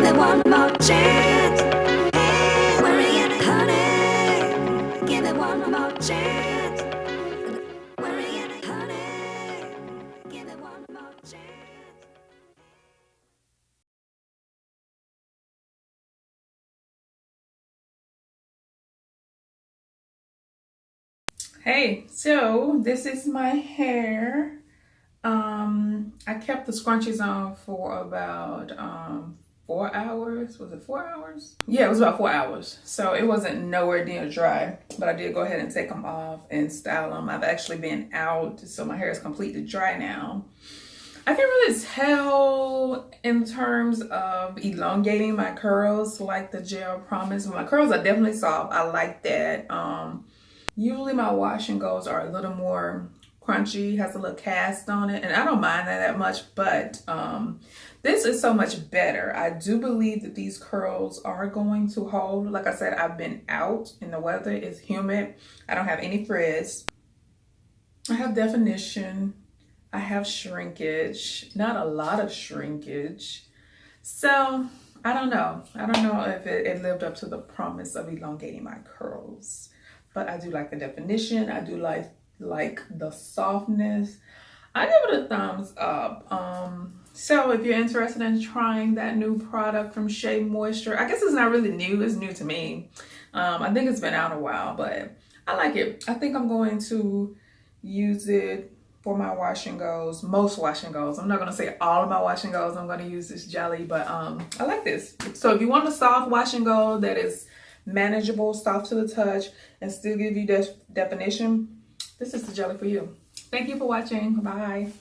it one more chance. Hey, worry and honey, give it one more chance. Worry and honey, give it one more chance. Hey, so this is my hair. I kept the scrunchies on for about 4 hours. Was it 4 hours? Yeah, it was about 4 hours. So it wasn't nowhere near dry, but I did go ahead and take them off and style them. I've actually been out, so my hair is completely dry now. I can really tell in terms of elongating my curls like the gel promise. My curls are definitely soft. I like that. Usually my wash and goes are a little more crunchy, has a little cast on it, and I don't mind that much, but this is so much better. I do believe that these curls are going to hold. Like I said, I've been out and the weather is humid. I don't have any frizz. I have definition. I have shrinkage, not a lot of shrinkage. So I don't know. I don't know if it lived up to the promise of elongating my curls. But I do like the definition. I do like the softness. I give it a thumbs up. So if you're interested in trying that new product from Shea Moisture, I guess it's not really new. It's new to me. I think it's been out a while, but I like it. I think I'm going to use it for my wash and goes, most wash and goes. I'm not gonna say all of my wash and goes. I'm gonna use this jelly, but I like this. So if you want a soft wash and go that is manageable, soft to the touch, and still give you definition, this is the jelly for you. Thank you for watching. Bye.